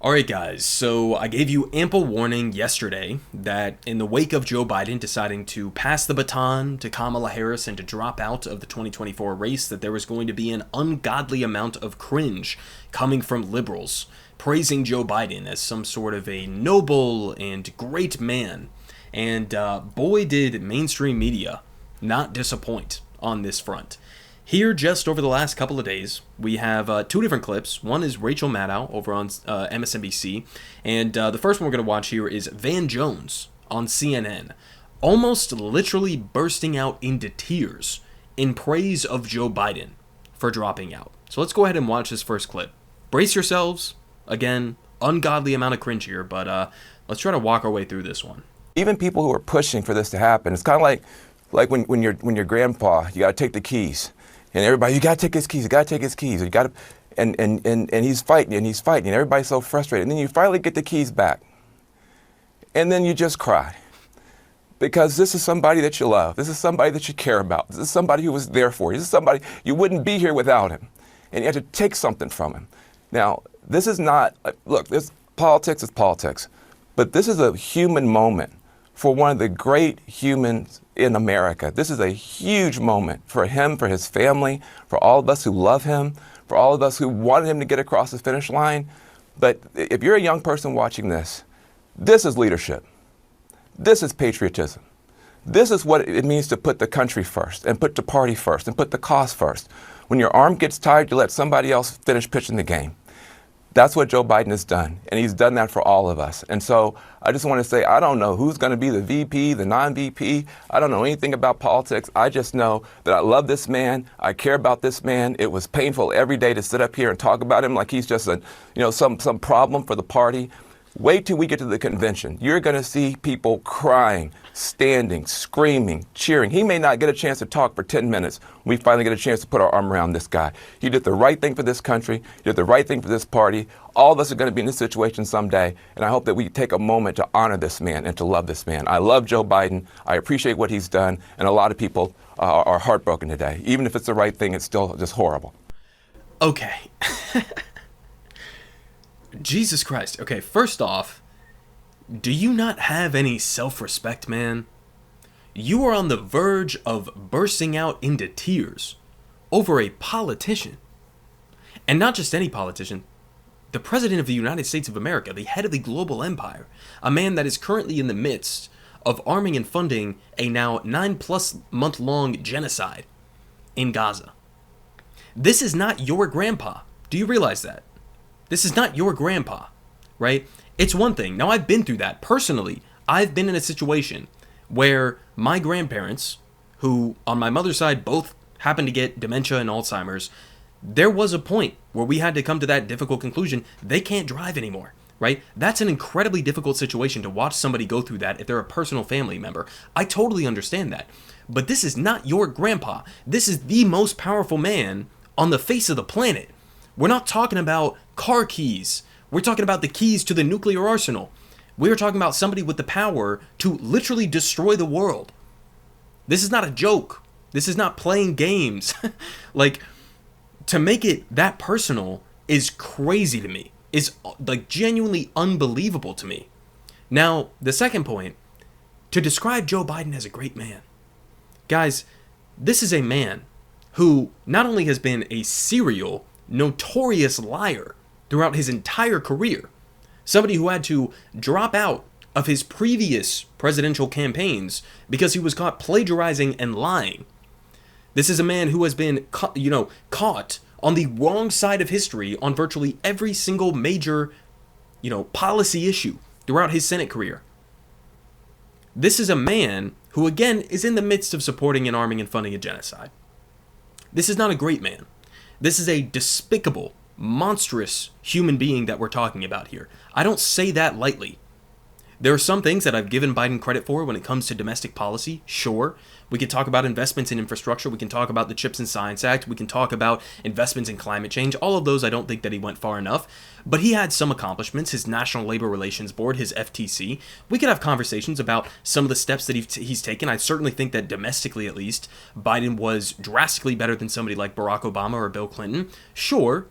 All right, guys, so I gave you ample warning yesterday that in the wake of Joe Biden deciding to pass the baton to Kamala Harris and to drop out of the 2024 race, that there was going to be an ungodly amount of cringe coming from liberals praising Joe Biden as some sort of a noble and great man. And boy, did mainstream media not disappoint on this front. Here, just over the last couple of days, we have two different clips. One is Rachel Maddow over on MSNBC, and the first one we're going to watch here is Van Jones on CNN, almost literally bursting out into tears in praise of Joe Biden for dropping out. So let's go ahead and watch this first clip. Brace yourselves. Again, ungodly amount of cringe here, but let's try to walk our way through this one. Even people who are pushing for this to happen, it's kind of like when your grandpa, you got to take the keys. And everybody, you got to take his keys, you got to take his keys. You got to, and he's fighting, and everybody's so frustrated. And then you finally get the keys back. And then you just cry. Because this is somebody that you love. This is somebody that you care about. This is somebody who was there for you. This is somebody, you wouldn't be here without him. And you had to take something from him. Now, this is not, look, this politics is politics. But this is a human moment for one of the great humans in America. This is a huge moment for him, for his family, for all of us who love him, for all of us who wanted him to get across the finish line. But if you're a young person watching this, this is leadership. This is patriotism. This is what it means to put the country first, and put the party first, and put the cause first. When your arm gets tired, you let somebody else finish pitching the game. That's what Joe Biden has done, and he's done that for all of us. And so I just want to say, I don't know who's going to be the VP, the non-VP. I don't know anything about politics. I just know that I love this man. I care about this man. It was painful every day to sit up here and talk about him like he's just some problem for the party. Wait till we get to the convention. You're going to see people crying, standing, screaming, cheering. He may not get a chance to talk for 10 minutes. We finally get a chance to put our arm around this guy. He did the right thing for this country. He did the right thing for this party. All of us are going to be in this situation someday. And I hope that we take a moment to honor this man and to love this man. I love Joe Biden. I appreciate what he's done. And a lot of people are heartbroken today. Even if it's the right thing, it's still just horrible. Okay. Jesus Christ. Okay, first off, do you not have any self-respect, man? You are on the verge of bursting out into tears over a politician. And not just any politician, the President of the United States of America, the head of the global empire, a man that is currently in the midst of arming and funding a now 9+ month long genocide in Gaza. This is not your grandpa. Do you realize that? This is not your grandpa, right? It's one thing. Now, I've been through that. Personally, I've been in a situation where my grandparents, who on my mother's side both happened to get dementia and Alzheimer's, there was a point where we had to come to that difficult conclusion. They can't drive anymore, right? That's an incredibly difficult situation to watch somebody go through that if they're a personal family member. I totally understand that. But this is not your grandpa. This is the most powerful man on the face of the planet. We're not talking about car keys. We're talking about the keys to the nuclear arsenal. We're talking about somebody with the power to literally destroy the world. This is not a joke. This is not playing games. Like, to make it that personal is crazy to me. Is like genuinely unbelievable to me. Now, the second point, to describe Joe Biden as a great man. Guys, this is a man who not only has been a serial notorious liar throughout his entire career, somebody who had to drop out of his previous presidential campaigns because he was caught plagiarizing and lying. This is a man who has been caught on the wrong side of history on virtually every single major policy issue throughout his Senate career. This is a man who, again, is in the midst of supporting and arming and funding a genocide. This is not a great man. This is a despicable, monstrous human being that we're talking about here. I don't say that lightly. There are some things that I've given Biden credit for when it comes to domestic policy, sure. We can talk about investments in infrastructure. We can talk about the Chips and Science Act. We can talk about investments in climate change. All of those, I don't think that he went far enough. But he had some accomplishments, his National Labor Relations Board, his FTC. We could have conversations about some of the steps that he's taken. I certainly think that domestically, at least, Biden was drastically better than somebody like Barack Obama or Bill Clinton. Sure.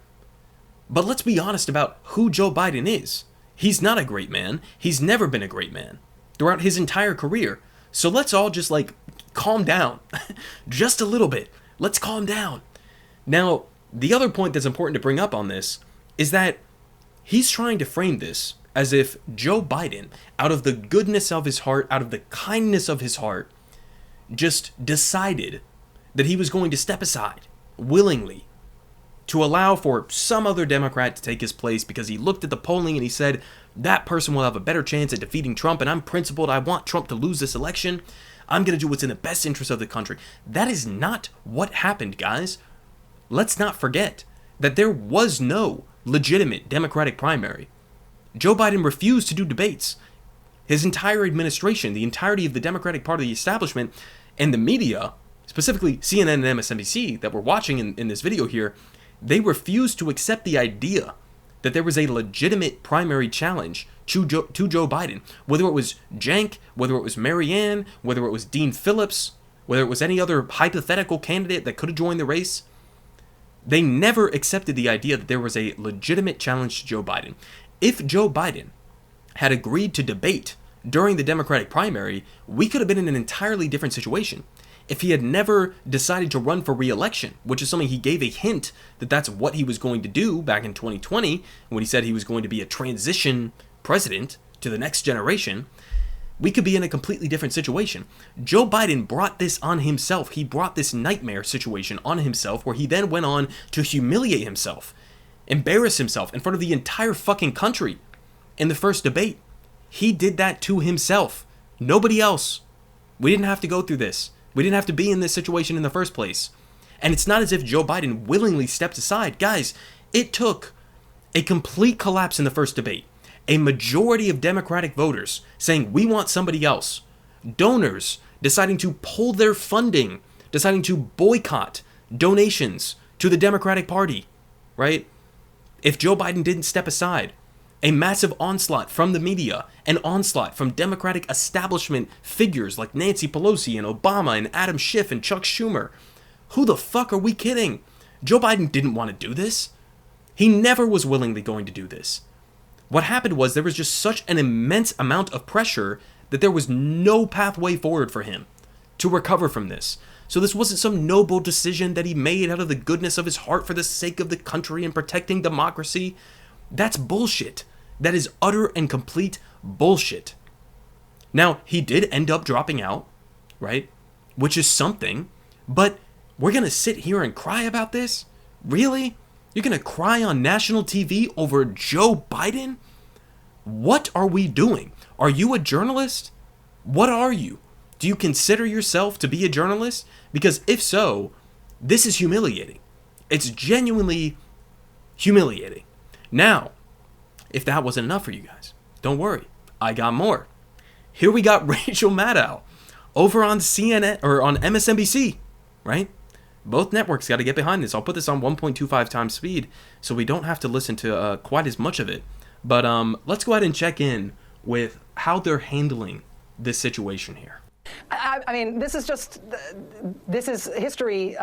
But let's be honest about who Joe Biden is. He's not a great man. He's never been a great man throughout his entire career. So let's all just calm down. Just a little bit. Let's calm down. Now, the other point that's important to bring up on this is that he's trying to frame this as if Joe Biden, out of the goodness of his heart, out of the kindness of his heart, just decided that he was going to step aside willingly to allow for some other Democrat to take his place because he looked at the polling and he said, that person will have a better chance at defeating Trump, and I'm principled. I want Trump to lose this election. I'm going to do what's in the best interest of the country. That is not what happened, guys. Let's not forget that there was no legitimate Democratic primary. Joe Biden refused to do debates. His entire administration, the entirety of the Democratic part of the establishment, and the media, specifically CNN and MSNBC that we're watching in this video here, they refused to accept the idea that there was a legitimate primary challenge to Joe Biden. Whether it was Cenk, whether it was Marianne, whether it was Dean Phillips, whether it was any other hypothetical candidate that could have joined the race, they never accepted the idea that there was a legitimate challenge to Joe Biden. If Joe Biden had agreed to debate during the Democratic primary, we could have been in an entirely different situation. If he had never decided to run for re-election, which is something he gave a hint that that's what he was going to do back in 2020, when he said he was going to be a transition president to the next generation, we could be in a completely different situation. Joe Biden brought this on himself. He brought this nightmare situation on himself, where he then went on to humiliate himself, embarrass himself in front of the entire fucking country in the first debate. He did that to himself. Nobody else. We didn't have to go through this. We didn't have to be in this situation in the first place. And it's not as if Joe Biden willingly stepped aside. Guys, it took a complete collapse in the first debate. A majority of Democratic voters saying, we want somebody else. Donors deciding to pull their funding, deciding to boycott donations to the Democratic Party, right? If Joe Biden didn't step aside, a massive onslaught from the media, an onslaught from Democratic establishment figures like Nancy Pelosi and Obama and Adam Schiff and Chuck Schumer. Who the fuck are we kidding? Joe Biden didn't want to do this. He never was willingly going to do this. What happened was there was just such an immense amount of pressure that there was no pathway forward for him to recover from this. So this wasn't some noble decision that he made out of the goodness of his heart for the sake of the country and protecting democracy. That's bullshit. That is utter and complete bullshit. Now, he did end up dropping out, right? Which is something, but we're going to sit here and cry about this? Really? You're going to cry on national TV over Joe Biden? What are we doing? Are you a journalist? What are you? Do you consider yourself to be a journalist? Because if so, this is humiliating. It's genuinely humiliating. Now, if that wasn't enough for you guys, don't worry. I got more. Here we got Rachel Maddow over on CNN or on MSNBC, right? Both networks got to get behind this. I'll put this on 1.25 times speed so we don't have to listen to quite as much of it. But let's go ahead and check in with how they're handling this situation here. I mean, this is history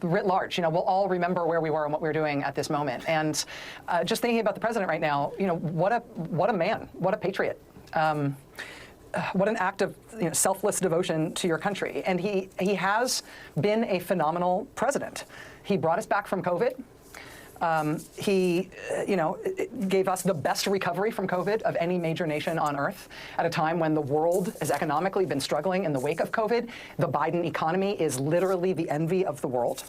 writ large. You know, we'll all remember where we were and what we were doing at this moment. And just thinking about the president right now, you know, what a man, what a patriot. What an act of selfless devotion to your country. And he has been a phenomenal president. He brought us back from COVID. He gave us the best recovery from COVID of any major nation on earth at a time when the world has economically been struggling in the wake of COVID. The Biden economy is literally the envy of the world.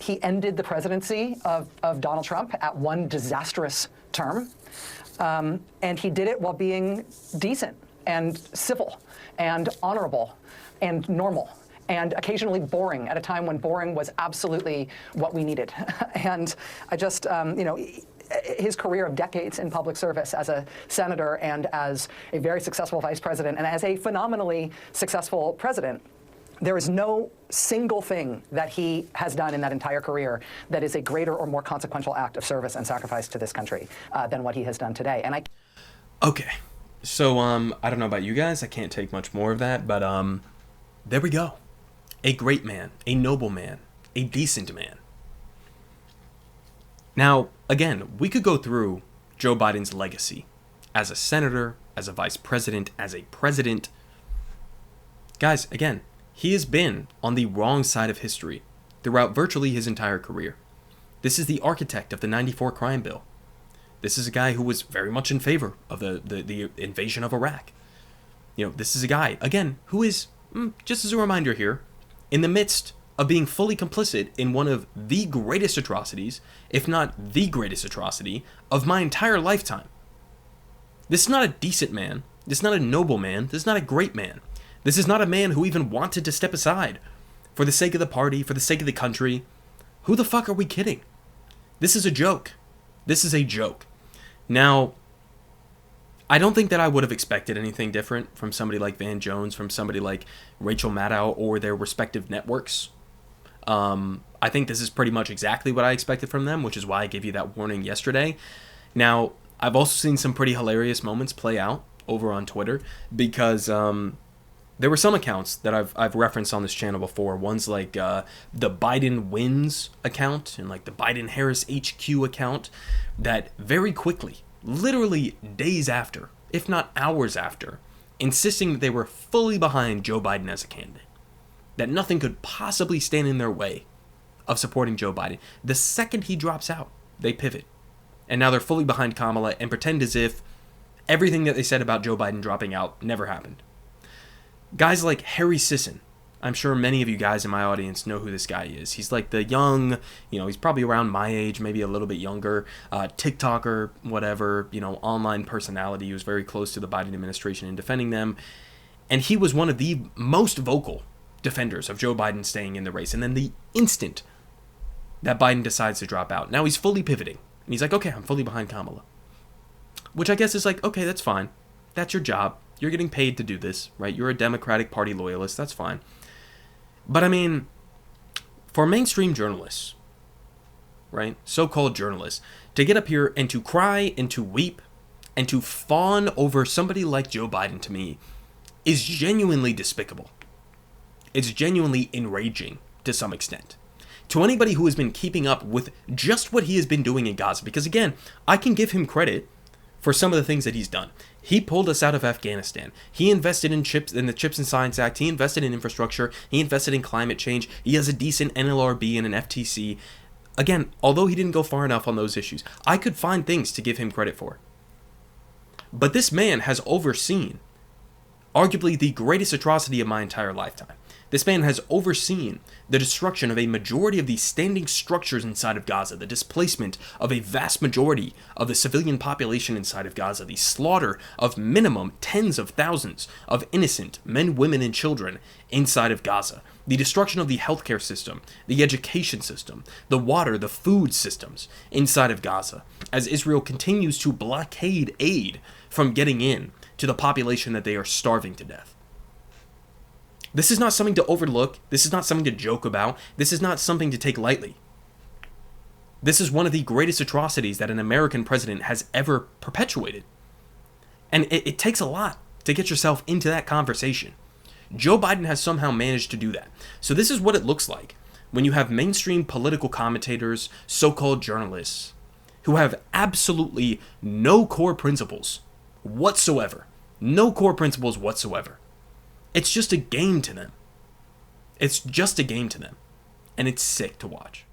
He ended the presidency of Donald Trump at one disastrous term. And he did it while being decent and civil and honorable and normal and occasionally boring at a time when boring was absolutely what we needed. And I just, his career of decades in public service as a senator and as a very successful vice president and as a phenomenally successful president, there is no single thing that he has done in that entire career that is a greater or more consequential act of service and sacrifice to this country than what he has done today. And Okay. So, I don't know about you guys. I can't take much more of that, but there we go. A great man, a noble man, a decent man. Now, again, we could go through Joe Biden's legacy as a senator, as a vice president, as a president. Guys, again, he has been on the wrong side of history throughout virtually his entire career. This is the architect of the 94 crime bill. This is a guy who was very much in favor of the invasion of Iraq. This is a guy, again, who is, just as a reminder here, in the midst of being fully complicit in one of the greatest atrocities, if not the greatest atrocity, of my entire lifetime. This is not a decent man. This is not a noble man. This is not a great man. This is not a man who even wanted to step aside for the sake of the party, for the sake of the country. Who the fuck are we kidding? This is a joke. This is a joke. Now, I don't think that I would have expected anything different from somebody like Van Jones, from somebody like Rachel Maddow, or their respective networks. I think this is pretty much exactly what I expected from them, which is why I gave you that warning yesterday. Now, I've also seen some pretty hilarious moments play out over on Twitter, because there were some accounts that I've referenced on this channel before. One's like the Biden Wins account and like the Biden Harris HQ account that very quickly, literally days after, if not hours after, insisting that they were fully behind Joe Biden as a candidate. That nothing could possibly stand in their way of supporting Joe Biden. The second he drops out, they pivot. And now they're fully behind Kamala and pretend as if everything that they said about Joe Biden dropping out never happened. Guys like Harry Sisson. I'm sure many of you guys in my audience know who this guy is. He's like the young, he's probably around my age, maybe a little bit younger, TikToker, whatever, online personality. He was very close to the Biden administration in defending them. And he was one of the most vocal defenders of Joe Biden staying in the race. And then the instant that Biden decides to drop out, now he's fully pivoting. And he's like, okay, I'm fully behind Kamala. Which I guess is like, okay, that's fine. That's your job. You're getting paid to do this, right? You're a Democratic Party loyalist. That's fine. But I mean, for mainstream journalists, right? So-called journalists, to get up here and to cry and to weep and to fawn over somebody like Joe Biden, to me, is genuinely despicable. It's genuinely enraging to some extent. To anybody who has been keeping up with just what he has been doing in Gaza, because again, I can give him credit for some of the things that he's done. He pulled us out of Afghanistan. He invested in the Chips and Science Act. He invested in infrastructure. He invested in climate change. He has a decent NLRB and an FTC. Again, although he didn't go far enough on those issues, I could find things to give him credit for. But this man has overseen arguably the greatest atrocity of my entire lifetime. This man has overseen the destruction of a majority of the standing structures inside of Gaza, the displacement of a vast majority of the civilian population inside of Gaza, the slaughter of minimum tens of thousands of innocent men, women, and children inside of Gaza, the destruction of the healthcare system, the education system, the water, the food systems inside of Gaza, as Israel continues to blockade aid from getting in to the population that they are starving to death. This is not something to overlook. This is not something to joke about. This is not something to take lightly. This is one of the greatest atrocities that an American president has ever perpetuated. And it takes a lot to get yourself into that conversation. Joe Biden has somehow managed to do that. So this is what it looks like when you have mainstream political commentators, so-called journalists, who have absolutely no core principles whatsoever. No core principles whatsoever. It's just a game to them. It's just a game to them. And it's sick to watch.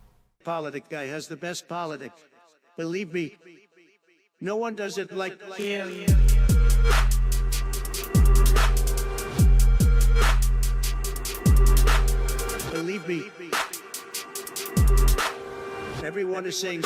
Politic guy has the best politic. Believe me, no one does it like him. Believe me, everyone is saying